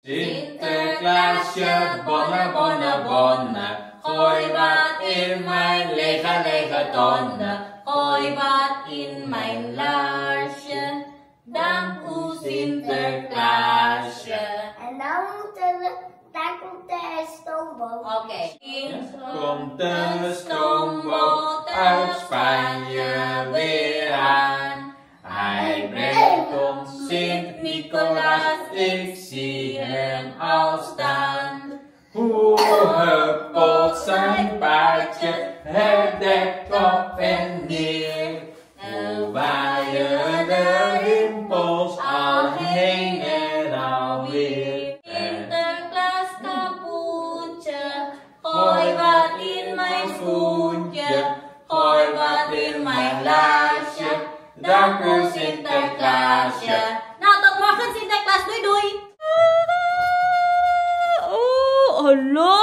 Sinterklaasje, bonne, bonne, bonne. Gooi wat in mijn lege, lege tonne. Gooi wat in mijn laarsje. Dank u, Sinterklaasje. En dan moeten we, daar komt de stoomboot. Oké. Komt de stoomboot uit Spanje weer aan. Hij brengt ons Sint-Nicolaas, ik zie hem al staan. Hoe huppelt zijn paardje, het dek op en neer. Hoe waaien de rimpels al heen en alweer. Sinterklaas kapoentje, gooi wat in mijn schoentje, gooi wat in mijn laarsje. Dank u, Sinterklaasje. Nou, tot morgen, Sinterklaas. Doei, doei. Oh, hello.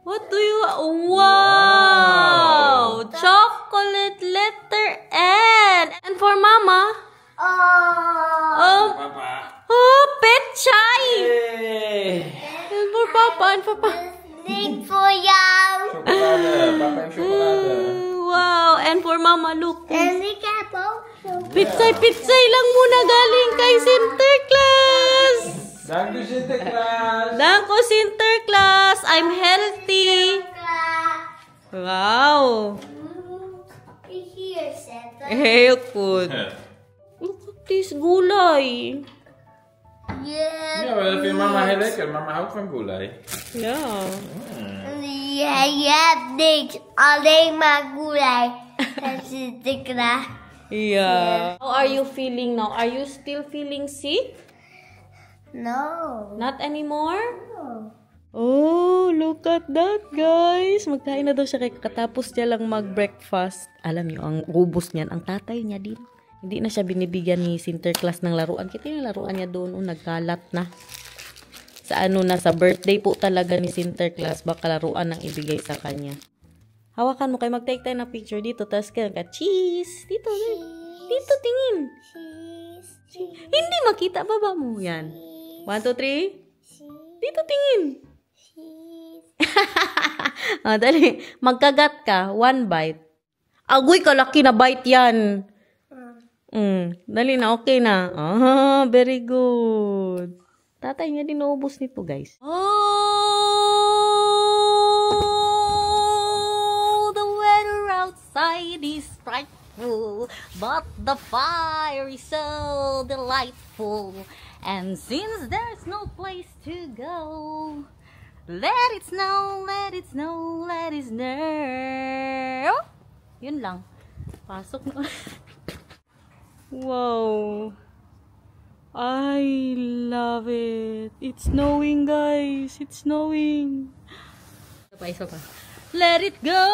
What do you... Wow. Chocolate letter N. And for mama? Oh. Oh, petchay. Hey. And for papa, and for papa. Niet voor jou. Chocolade, papa heeft chocolade. Wow, and for mama, look. En ik heb ook zo. Pitsay lang muna galing kay Sinterklaas. Dank u, Sinterklaas. Dank u, Sinterklaas. I'm healthy. Wow. Hier zetten. Heel goed. Look at this gulay. Ja, maar dat vindt mama heel lekker. Mama houdt van gulay. Ja. Ja, je hebt niks. Alleen maar gulay. En Sinterklaas. Yeah. How are you feeling now? Are you still feeling sick? No. Not anymore? No. Oh, look at that, guys. Magkain na daw siya katapos niya lang mag-breakfast. Alam niyo, ang ubos niyan, ang tatay niya din. Hindi na siya binibigyan ni Sinterklaas ng laruan. Kita yung laruan niya doon, nagkalat na. Sa ano na, sa birthday po talaga ni Sinterklaas, baka laruan ang ibigay sa kanya. Hawakan mo kayo, mag-take tayo ng picture dito. Tapos ka, cheese. Dito, dito, tingin. Cheese. Hindi makita, baba mo. Yan. 1, 2, 3. Dito, tingin. Ah, dali. Magkagat ka. 1 bite. Agoy, kalaki na bite yan. Dali na, okay na. Ah, very good. Tatay niya din naubos nito, guys. Oh, the weather outside is frightful, but the fire is so delightful. And since there's no place to go, let it snow, let it snow, let it snow. Yun lang. Pasok na. Wow. I love it. It's snowing, guys. It's snowing. Isa pa. Let it go.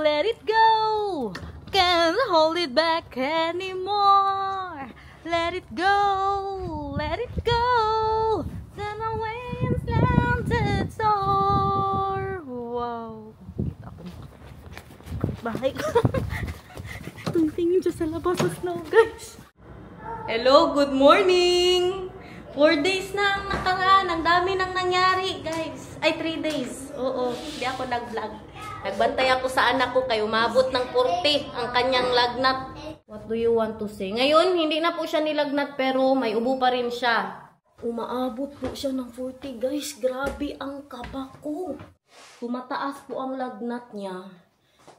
Let it go. Can't hold it back anymore. Let it go. Let it go. Turn away and slanted door. Wow. Kita ko. Bahay ko. Tingin siya sa labas sa snow, guys. Hello, good morning! 4 days na ang nakaraan. Ang dami nang nangyari, guys. Ay, 3 days. Oo, hindi ako nag-vlog. Nagbantay ako sa anak ko kay umabot ng 40 ang kanyang lagnat. What do you want to say? Ngayon, hindi na po siya nilagnat pero may ubo pa rin siya. Umaabot po siya ng 40, guys. Grabe ang kaba ko. Tumataas po ang lagnat niya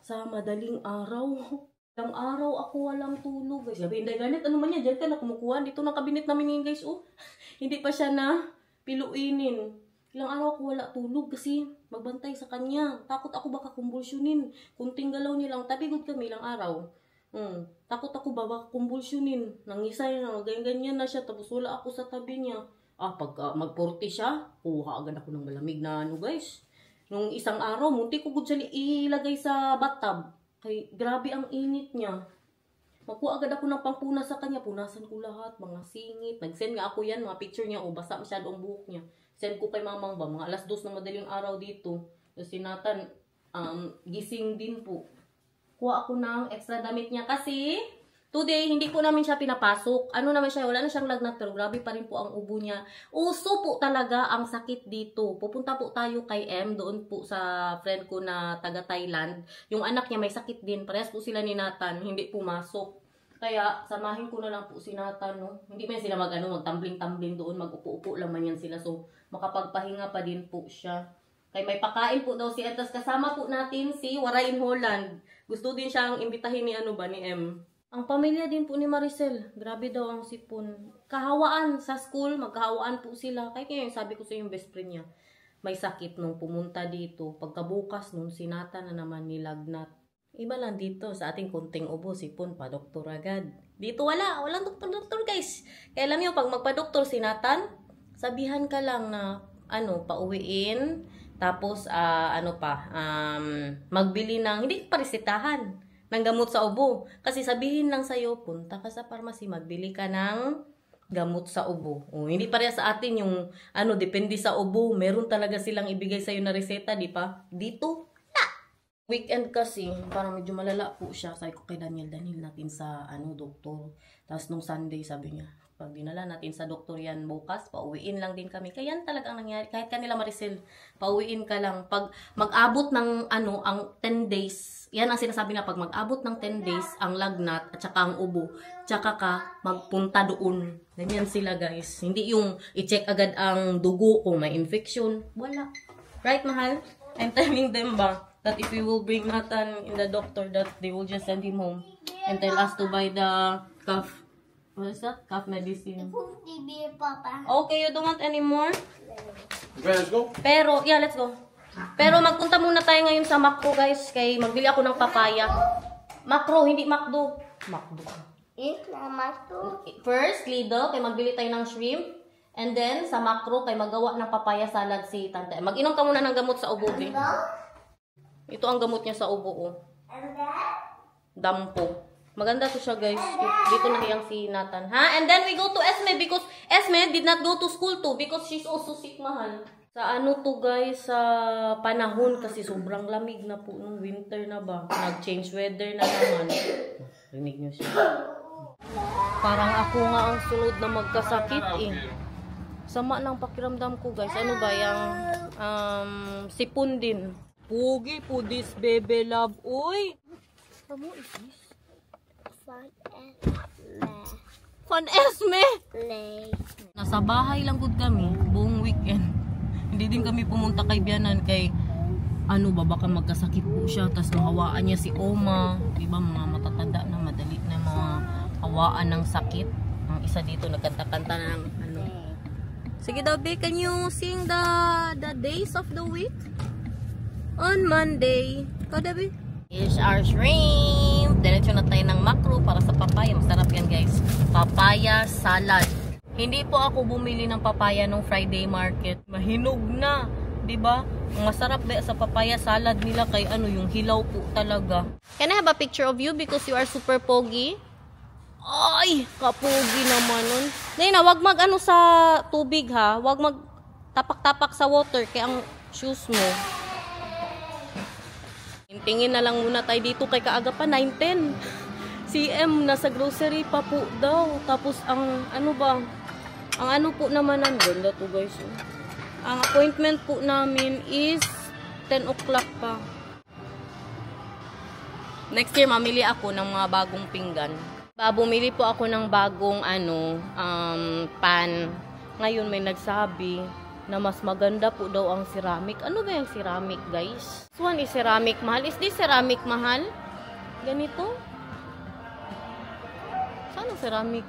sa madaling araw. Ilang araw ako walang tulog, guys. Sabi, hindi ganit. Ano man yan? Diyan ka na kumukuha. Dito ng kabinet namin yun, guys. Oh, hindi pa siya na piluinin. Ilang araw ako wala tulog kasi magbantay sa kanya. Takot ako baka kumbulsyunin. Kunting galaw niya lang. Tabigod kami ilang araw. Takot ako baka kumbulsyunin. Nangisay na. Ganyan-ganyan na siya. Tapos wala ako sa tabi niya. Pag mag-40 siya, kuha agad ako ng malamig na ano, guys. Nung isang araw, munti ko siya ilagay sa bathtub. Kay, grabe ang init niya. Magkuha agad ako ng pangpunas sa kanya. Punasan ko lahat, mga singit. Nag-send nga ako yan, mga picture niya. Basa masyado ang buhok niya. Send ko kay mamang ba, mga 2:00 ng madaling araw dito. Tapos si Nathan, gising din po. Kuha ako ng extra damit niya kasi 2 Today, hindi po namin siya pinapasok. Ano naman siya, wala na siyang lagnat, pero grabe pa rin po ang ubo niya. Uso po talaga ang sakit dito. Pupunta po tayo kay M, doon po sa friend ko na taga Thailand. Yung anak niya may sakit din. Parehas po sila ni Nathan, hindi pumasok. Kaya, samahin ko na lang po si Nathan, no? Hindi man sila magtambling-tambling doon, mag-upo-upo lang man yan sila. So, makapagpahinga pa din po siya. Kaya may pakain po daw si Etas. Kasama po natin si Warain Holland. Gusto din siyang imbitahin ni ni M. Ang pamilya din po ni Maricel, grabe daw ang sipon. Kahawaan sa school, magkahawaan po sila. Kaya yung sabi ko sa yung best friend niya, may sakit nung pumunta dito. Pagkabukas nung sinata na naman nilagnat. Iba lang dito sa ating kunting ubo, sipon, pa-doktor agad. Dito walang doktor guys. Kaya alam niyo, pag magpa-doktor sinatan, sabihan ka lang na pauwiin. Tapos, magbili ng, hindi pa resetahan ng gamot sa ubo. Kasi sabihin lang sa'yo, punta ka sa pharmacy, magbili ka ng gamot sa ubo. O, hindi pareha sa atin yung, depende sa ubo. Meron talaga silang ibigay sa'yo na reseta, di pa? Dito, weekend kasi, parang medyo malala po siya. Sabi ko kay Daniel natin sa, doktor. Tapos nung Sunday, sabi niya, pag dinala natin sa doktor yan bukas, pauwiin lang din kami. Kaya yan talaga ang nangyari. Kahit kanila Maricel, pauwiin ka lang. Pag mag-abot ng ang 10 days, yan ang sinasabi na pag mag-abot ng 10 days, ang lagnat at saka ang ubo, tsaka ka magpunta doon. Ganyan sila guys. Hindi yung i-check agad ang dugo kung may infection. Wala. Right, mahal? I'm telling them that if we will bring Nathan in the doctor, that they will just send him home and tell us to buy the cough. What is that? Cough medicine. Okay, you don't want any more? Okay, let's go. Pero, yeah, let's go. Pero magpunta muna tayo ngayon sa Macro, guys. Kay magbili ako ng papaya. Macro, hindi Macdo. Macdo. First, Lidl, kay magbili tayo ng shrimp. And then, sa Macro, kay magawa ng papaya salad si Tante. Mag-inom ka muna ng gamot sa ubo, eh. Ito ang gamot niya sa ubo, oh. Dampo. Maganda to siya, guys. Dito nahiyang si Nathan. Ha? And then we go to Esme because Esme did not go to school too because she's also sick, mahal. Sa to, guys, sa panahon kasi sobrang lamig na po nung winter na ba. Nag-change weather na naman. Rinig niyo siya. Parang ako nga ang sunod na magkasakit, eh. Sama ng pakiramdam ko, guys. Ano ba yung sipon din. Pugi po this baby love. Uy! Ano is this? Fun Esme! Nasa bahay lang good kami buong weekend. Hindi din kami pumunta kay Bianan kay baka magkasakit po siya. Tapos mahawaan niya si Oma. Diba mga matatanda na madali na mga hawaan ng sakit. Ang isa dito nagkanta-kanta ng Sige daw, babe, can you sing the days of the week? On Monday. Ikaw, Debbie? Here's our shrimp. Diretso na tayo ng Macro para sa papaya. Masarap yan, guys. Papaya salad. Hindi po ako bumili ng papaya nung Friday market. Mahinog na. Diba? Masarap ba sa papaya salad nila kay yung hilaw po talaga. Can I have a picture of you because you are super pogi? Ay! Kapogi naman nun. Nina, wag mag sa tubig ha. Wag mag tapak-tapak sa water kaya ang shoes mo. Tingin na lang muna tayo dito kay kaaga pa 9:10. CM nasa grocery pa po daw. Tapos ang po naman ganda to, guys. Ang appointment po namin is 10 o'clock pa. Next year mamili ako ng mga bagong pinggan. Bumili po ako ng bagong pan. Ngayon may nagsabi na mas maganda po daw ang ceramic. Ano ba yung ceramic, guys? This one is ceramic, mahal. Is this ceramic, mahal? Ganito? Saan ang ceramic?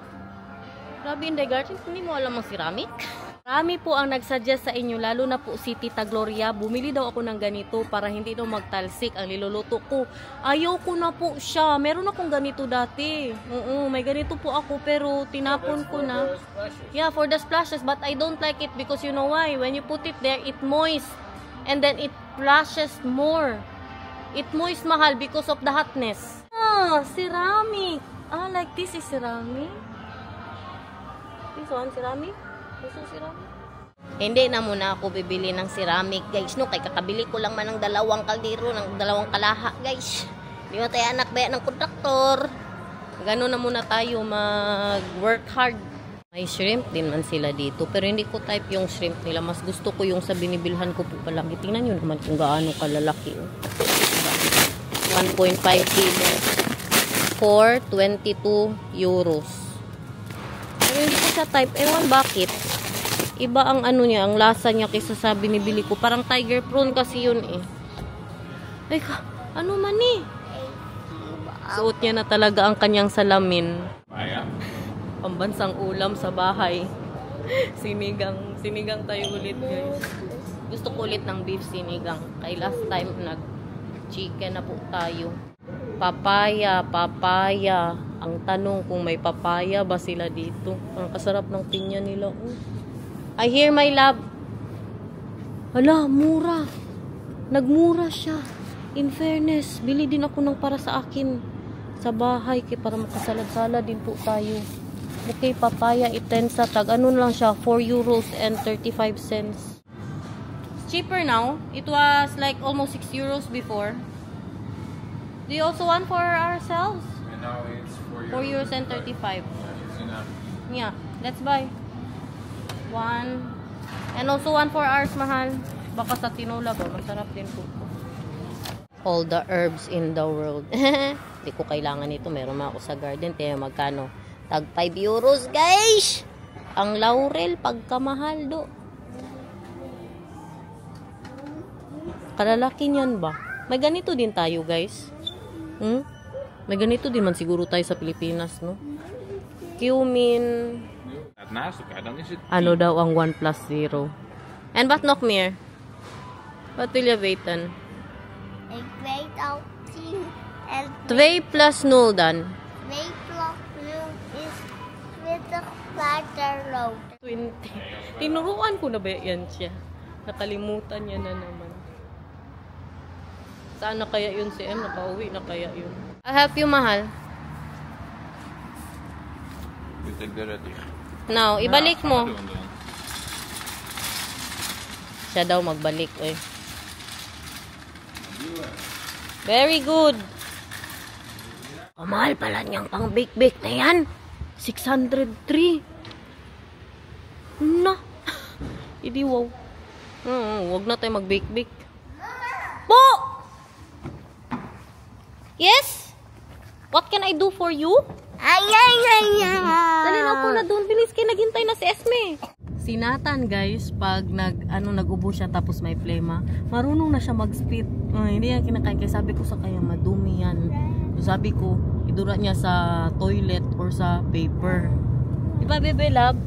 Grabe, in the garden, hindi mo alam ang ceramic? Marami po ang nagsuggest sa inyo, lalo na po si Tita Gloria. Bumili daw ako ng ganito para hindi daw magtalsik ang niluluto ko. Ayaw ko na po siya. Meron akong ganito dati. May ganito po ako pero tinapon ko na. Yeah, for the splashes. But I don't like it because you know why? When you put it there, it moist. And then it flashes more. It moist, mahal, because of the hotness. Ceramic. Like this is ceramic. This one, ceramic. Hindi na muna ako bibili ng ceramic, guys, no? Kay kakabili ko lang man ng 2 kaldero, ng 2 kalaha, guys. Di ba tayo anak ba ng kontraktor? Gano'n na muna tayo mag-work hard. May shrimp din man sila dito. Pero hindi ko type yung shrimp nila. Mas gusto ko yung sa binibilhan ko po palagi. Tingnan nyo naman kung gaano kalalaki. 1.5 kilo. For 22 euros. Pero hindi ko siya type. Ewan bakit. Iba ang ano niya, ang lasa niya kaysa sa binibili ko. Parang tiger prawn kasi yun eh. Ay, ano man eh. Suot niya na talaga ang kanyang salamin. Pambansang ulam sa bahay. Sinigang tayo ulit, guys. Gusto ko ulit ng beef sinigang. Kay last time nag-chicken na po tayo. Papaya. Ang tanong kung may papaya ba sila dito. Ang kasarap ng pinya nila. I hear my love. Hala, mura. Nagmura siya. In fairness, bili din ako ng para sa akin sa bahay para makasalad-salad din po tayo. Okay, papaya itensa tag ano lang siya, 4 euros and 35 cents. Cheaper now. It was like almost 6 euros before. Do you also want for ourselves? And now it's 4 euros and 35. Yeah, let's buy. One. And also one for ours, mahal. Baka sa tinola ba? Masarap din po. All the herbs in the world. Hindi ko kailangan ito. Meron ako sa garden. Kaya magkano? Tag 5 euros, guys! Ang laurel, pagkamahal do. Kalalaki niyan ba? May ganito din tayo, guys. May ganito din man siguro tayo sa Pilipinas, no? Cumin. Ano daw ang 1+0? En wat nog meer? Wat wil je weten? Ik weet al 10 en 2 plus 0 dan? 2 plus 0 is 20 waterlood. 20. Tinuruan ko na ba yan siya? Nakalimutan niya na naman. Saan na kaya yun si M? Nakauwi na kaya yun? I'll help you, mahal. Now, ibalik mo. Siya daw magbalik, eh. Very good. Mahal pala niyang pang bake-bake na yan. 603. Na. Hindi wow. Huwag na tayo mag-bake-bake. Po! Yes? What can I do for you? Dali na po na doon. Bilis kayo, naghintay na si Esme. Si Nathan, guys, pag nag-ubo siya tapos may plema, marunong na siya mag-spit. Hindi yan kinakain. Kaya sabi ko sa kanya, madumi yan. So, sabi ko, idura niya sa toilet or sa paper. Diba, bebe, love?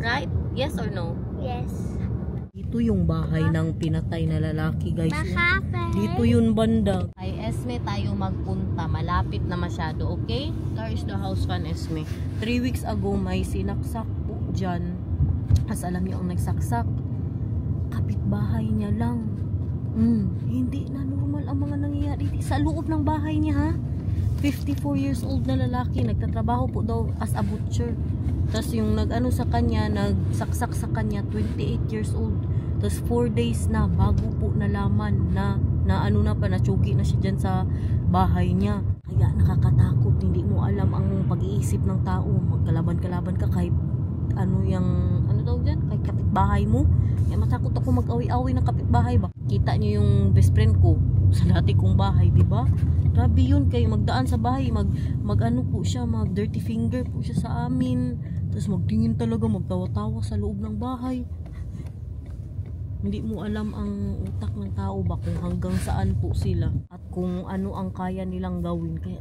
Right? Yes or no? Yes. Dito yung bahay ng pinatay na lalaki, guys. Dito yun banda. Ay, Esme, tayo magpunta. Malapit na masyado, okay? There is the house fan, Esme. 3 weeks ago, may sinaksak po dyan. As alam niyo ang nagsaksak, kapitbahay niya lang. Hindi na normal ang mga nangyayari sa loob ng bahay niya, ha? 54 years old na lalaki, nagtatrabaho po daw as a butcher. Tapos yung nag-ano sa kanya, nagsaksak sa kanya, 28 years old. Tapos 4 days na bago po nalaman na ano na pa, natsugi na siya dyan sa bahay niya. Kaya nakakatakot, hindi mo alam ang pag-iisip ng tao. Magkalaban-kalaban ka kahit ano daw dyan, kahit kapitbahay mo. Kaya matakot ako mag-awi-awi ng kapitbahay ba. Kita niyo yung best friend ko sa dati kong bahay, di ba? Grabe yun, kayo magdaan sa bahay, mag-ano po siya, mag-dirty finger po siya sa amin. Tapos magtingin talaga, magtawa-tawa sa loob ng bahay. Hindi mo alam ang utak ng tao ba kung hanggang saan po sila at kung ano ang kaya nilang gawin. Kaya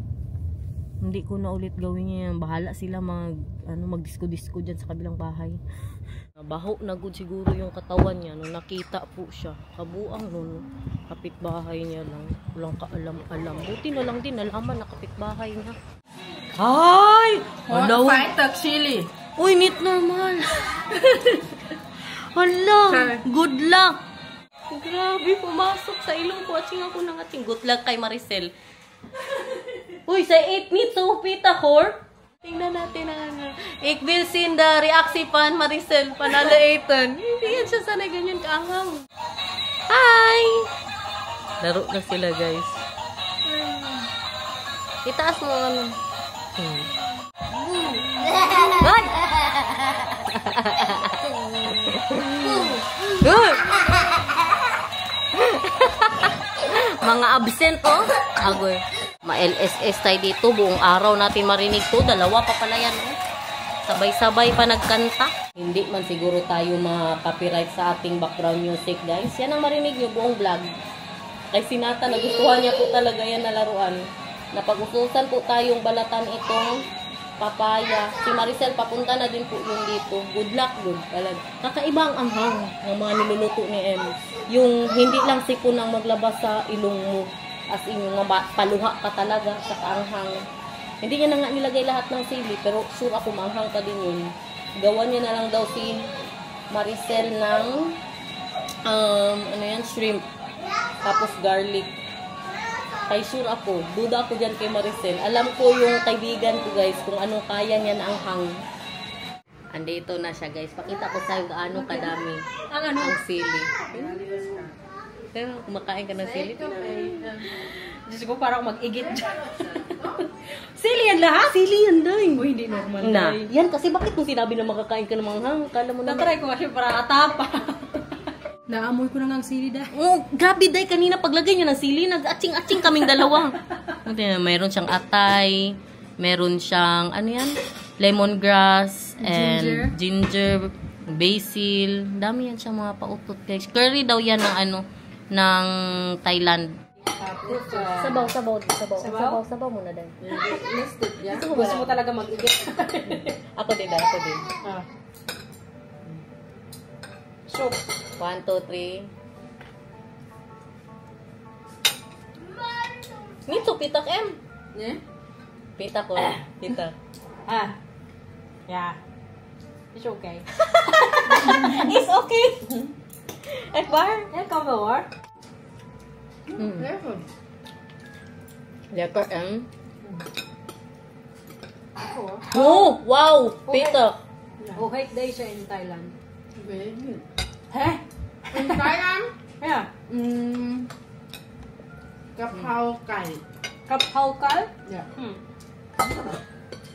hindi ko na ulit gawin yan. Bahala sila magdisko-disko dyan sa kabilang bahay. Baho na good siguro yung katawan niya nung nakita po siya. Kabuang nun, kapitbahay niya lang. Walang kaalam-alam. Buti na lang din nalaman na kapitbahay niya. Ay! Hello? Fighter chili. Uy, meet normal. Hala, good luck. Grabe, pumasok sa ilong ko. Atsing ako nang ating good luck kay Maricel. Uy, sa 8 meet, so pita hor. Tingnan natin ang Ik will seen the reaction pan Maricel, panalo 8. Hindi yan siya sanay ganyan kaangang. Hi! Laro na sila, guys. Itaas mo ano. Ay! Good! Mga absent, oh. Agoy. Ma-LSS tayo dito. Buong araw natin marinig to. Dalawa pa pala yan, oh. Sabay-sabay pa nagkanta. Hindi man siguro tayo ma-copyright sa ating background music, guys. Yan ang marinig nyo buong vlog. Kay Sinata, nagustuhan niya po talaga yan na laruan. Napag-ususan po tayong balatan itong papaya. Si Maricel, papunta na din po yung dito. Good luck, good. Kakaiba ang anghang ng mga niluluto ni Em. Yung hindi lang sipon ang maglabas sa ilong mo. As in, yung paluha ka talaga sa kaanghang. Hindi niya na nga nilagay lahat ng sili, pero sure ako maanghang pa din yun. Gawan niya na lang daw si Maricel ng shrimp. Tapos garlic. Kay sure ako, duda ako dyan kay Maricel. Alam ko yung kaibigan ko, guys, kung anong kaya niya na anghang. Andito na siya, guys. Pakita ko sa'yo gaano kadami ang sili. Pero kumakain ka ng sili. Diyos ko, parang mag-igit dyan. Sili yan lahat? Sili yan, day. O, hindi normal, Na, day. yan kasi bakit mo sinabi na makakain ka ng manghang? Kala mo na. Natry ko kasi para atapa. Naamoy ko na nga ang sili, day. Oh, grabe, day. Kanina paglagay niya ng sili, nag-atsing-atsing kaming dalawa. Mayroon siyang atay, meron siyang, ano yan? Lemongrass, and ginger, basil. Dami yan siyang mga pautot, guys. Curry daw yan ng ng Thailand. Sabaw muna din. Listed yan. Gusto mo talaga mag-igit. Ako din. So, 1, 2, 3. Nito, pitak M. eh? Pitak ko. Pitak. Yeah. It's okay. It's okay. Ekbar. Yeah, come over. Lekker M. Ako. Oh, wow. Pitak. Oh, hate day siya in Thailand. Very good. Heh? In Thailand, Yeah. กะเพราไก่ Kapaw ka? Yeah.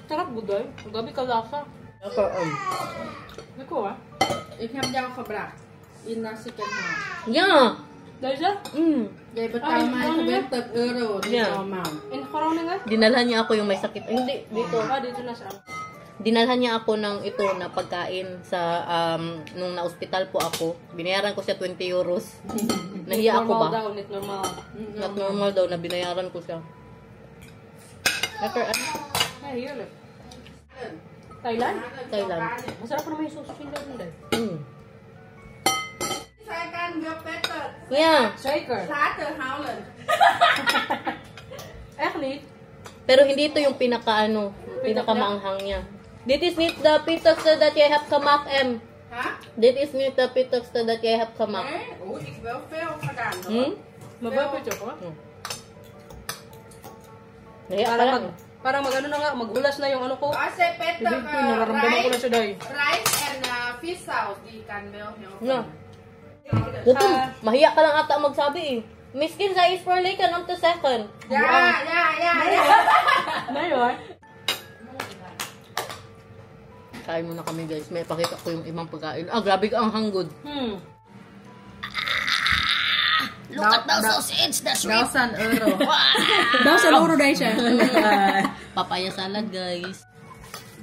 Sarap buday. Gabi ka lasa. Lekker M. Iko ah. Ik heb jou gebracht in nasi kentang. Yeah. Dahil siya? Jij betaalt mij gewend €30 die Ja. normaal. In corona nga? Dinalhan niya ako yung may sakit. Ay, hindi, dito. Dito na siya. Dinalhan niya ako ng ito na pagkain sa nung na-hospital po ako. Binayaran ko siya €20. Nahiya ako Normal ba? daw, not normal. Not normal daw na binayaran ko siya. Lekker M. Hey, here look. Thailand? Thailand. Masarap pa naman yung sauce chili doon dahil. Zij kan gepetterd. Yeah. Shaker. Later houden. Actually, Pero hindi ito yung pinakamaanghang niya. Dit is niet de pittigste dat jij hebt gemaakt, M. Ha? Dit is niet de pittigste dat jij hebt gemaakt. Nee? Oh, ik wel veel gedaan hoor. mababit siya ko. Nahiya ka lang. Parang mag-ano na nga, magulas na yung ano ko. Als je petter Bibig ko, nararamdaman ko na siya dahil. rice en vissaus, die kan wel heel Ja. goed. Gutom. Mahiya ka lang ata magsabi eh. Miskin sa is for lekan om te zeggen. Ja, ja, ja, ja. Mayor? Kain muna kami guys. May pakita ko yung ibang pagkain. Ah, grabe ka ang hanggod. Look at those sausage, the shrimp. €1000. Daw sa loro dahil siya. Papaya salad guys.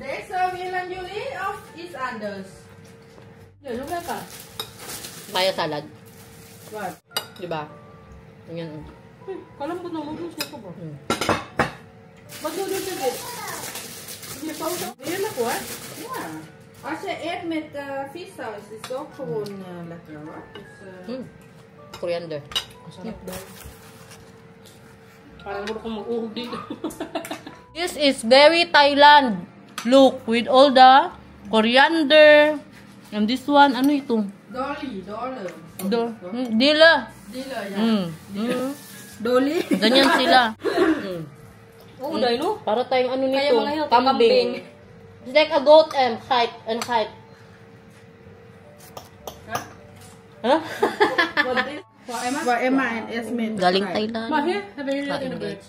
Deze willen jullie of iets anders? Yan, lumaya ka. Papaya salad. Wat? Diba? Ganyan. Kalambot na noodles na ko ba? Ba't noodles na din? Hindi pa ako. Ayan ako ah. Ja. Als je eet met vissaus, is het ook gewoon lekker hoor. Dus, Coriander. Sarap dahil. Parang gusto kong mag-uhog dito. This is very Thailand. Look, with all the coriander. And this one, ano ito? Dolly. Dila. Dila, ja. Dolly? Ganyan sila. Oo, dahil no? Para tayong ano Kaya nito, mga healthy kambing. It's like a goat and height. Huh? Voor Emma en Esme. Galing Thailand. Mahir, sabi nila Kain ito guys.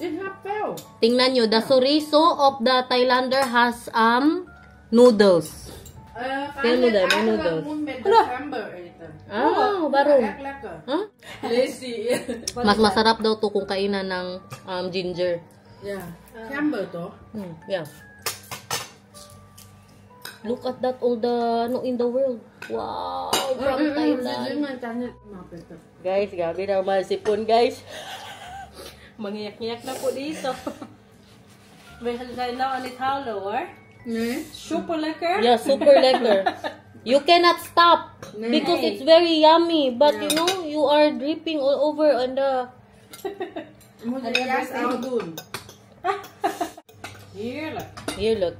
It have fell. Tingnan nyo, the chorizo of the Thailander has noodles. Tingnan mo dahil, may noodles. Ah, baro. Huh? Lazy. Mas masarap daw to kung kainan ng ginger. Yeah. Camber to. Yeah. Look at that, all the in the world. Wow, from Thailand. Guys, gabi naman sipon, guys. Mangiyak-ngiyak na po dito. May now on it hollow, or? Super lekker. Yeah, super lekker. You cannot stop because it's very yummy. But you know, you are dripping all over on the... Here, look.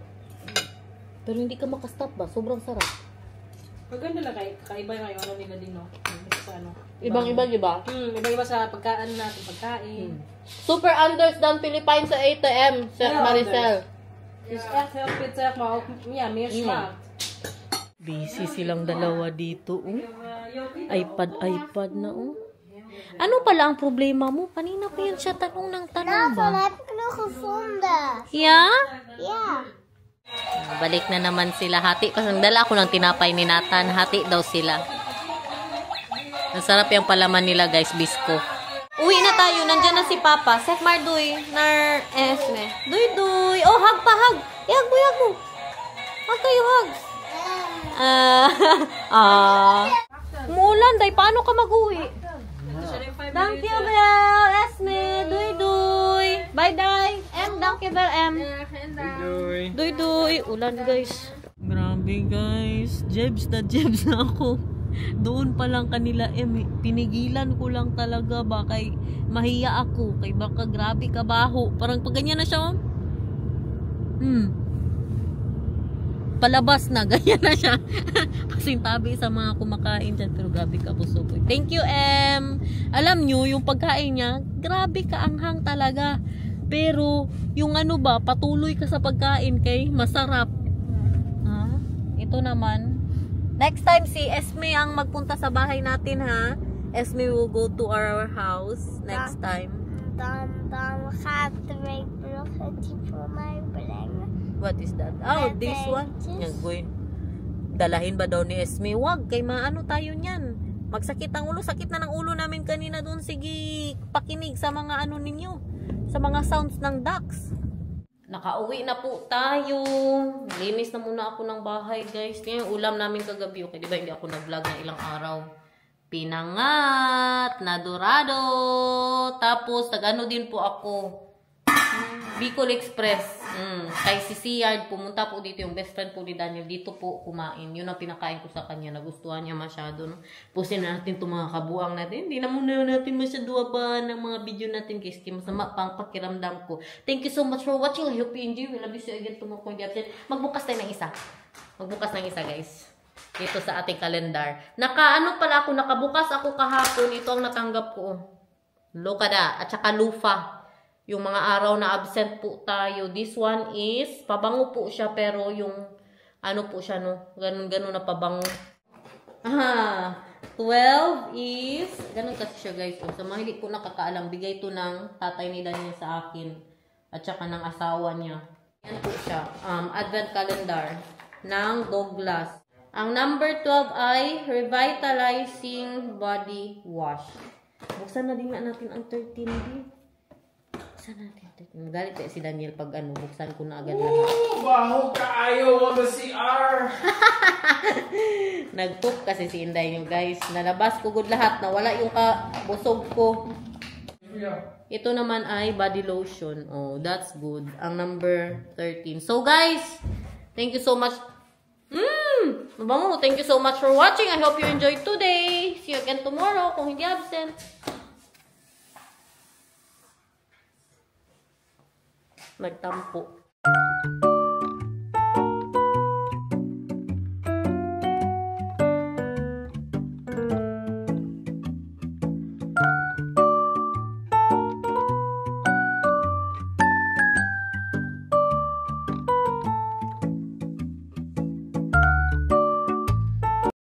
Pero hindi ka makastop ba? Sobrang sarap. Maganda lang kaiba yung ano nila din, no? Sa ano. Ibang-iba, di ba? Iba-iba sa pagkaan natin, pagkain. Super unders than Philippines sa ATM, Chef Maricel. Is echt heel pittig, maar ook meer smaak. Busy silang dalawa dito, iPad na, Ano pala ang problema mo? Kanina pa yan siya tanong ng tanong ba? Heb ik nog gevonden. Yeah? Ja. Balik na naman sila. Hati. Kasi dala ako ng tinapay ni Nathan. Hati daw sila. Ang sarap yung palaman nila, guys. Bisko. Uwi na tayo. Nandyan na si Papa. Chef Marduy. Nar Esme. Duy. Oh, hug pa, hug. Hug mo. Hug kayo, hug. Umulan, day. Paano ka mag-uwi? Thank you, Bel. Esme. Duy. Bye, Day. Thank you, Bel. Duy. Ulan, guys. Grabe, guys. Jebs na ako. Doon pa lang kanila, pinigilan ko lang talaga. Baka mahiya ako. Kay baka grabe kabaho. Parang pag ganyan na siya, palabas na. Ganyan na siya. Kasing tabi sa mga kumakain dyan. Pero grabe ka, busog. Thank you, Em. Alam nyo, yung pagkain niya, grabe kaanghang talaga. Pero, yung ano ba, patuloy ka sa pagkain kay masarap. Ito naman. Next time, si Esme ang magpunta sa bahay natin, ha? Esme will go to our house next time. Dan gaat de weekbloggetje voor mij brengen. What is that? Oh, this one. Yan, boy. Dalahin ba daw ni Esme? Wag, kay maano tayo niyan. Magsakit ang ulo. Sakit na ng ulo namin kanina doon. Sige, pakinig sa mga ano ninyo. Sa mga sounds ng ducks. Nakauwi na po tayo. Linis na muna ako ng bahay, guys. Yung ulam namin kagabi. Okay, di ba hindi ako nag-vlog ng ilang araw? Pinangat, nadurado. Tapos, nag-ano din po ako. Bicol Express. Kay si Siyard, pumunta po dito yung best friend po ni Daniel. Dito po kumain. Yun ang pinakain ko sa kanya. Nagustuhan niya masyado. No? Pusin na natin itong mga kabuang natin. Hindi na muna natin masyado ba ng mga video natin. Kasi masama pang pakiramdam ko. Thank you so much for watching. I hope you enjoy. We love you so again. Tomorrow kung hindi absent. Magbukas tayo ng isa. Magbukas ng isa, guys. Dito sa ating kalendar. Nakabukas ako kahapon. Ito ang natanggap ko. Lokada. At saka lufa. Yung mga araw na absent po tayo. This one is, pabango po siya, pero yung, ano po siya, no? Ganun na pabango. 12 is, ganun kasi siya, guys. So, sa mga hindi po nakakaalam, bigay to ng tatay ni Daniel sa akin. At saka ng asawa niya. Yan po siya. Advent calendar ng Douglas. Ang number 12 ay Revitalizing Body Wash. Buksan na din natin ang 13 din. Magalit si Daniel pag buksan ko na agad lahat. Baho kaayo mo sa CR! Nag-poop kasi si Inday nyo, guys. Nalabas ko good lahat. Nawala yung busog ko. Ito naman ay body lotion. Oh, that's good. Ang number 13. So, guys, thank you so much. Mabango. Thank you so much for watching. I hope you enjoyed today. See you again tomorrow kung hindi absent. Nagtampo.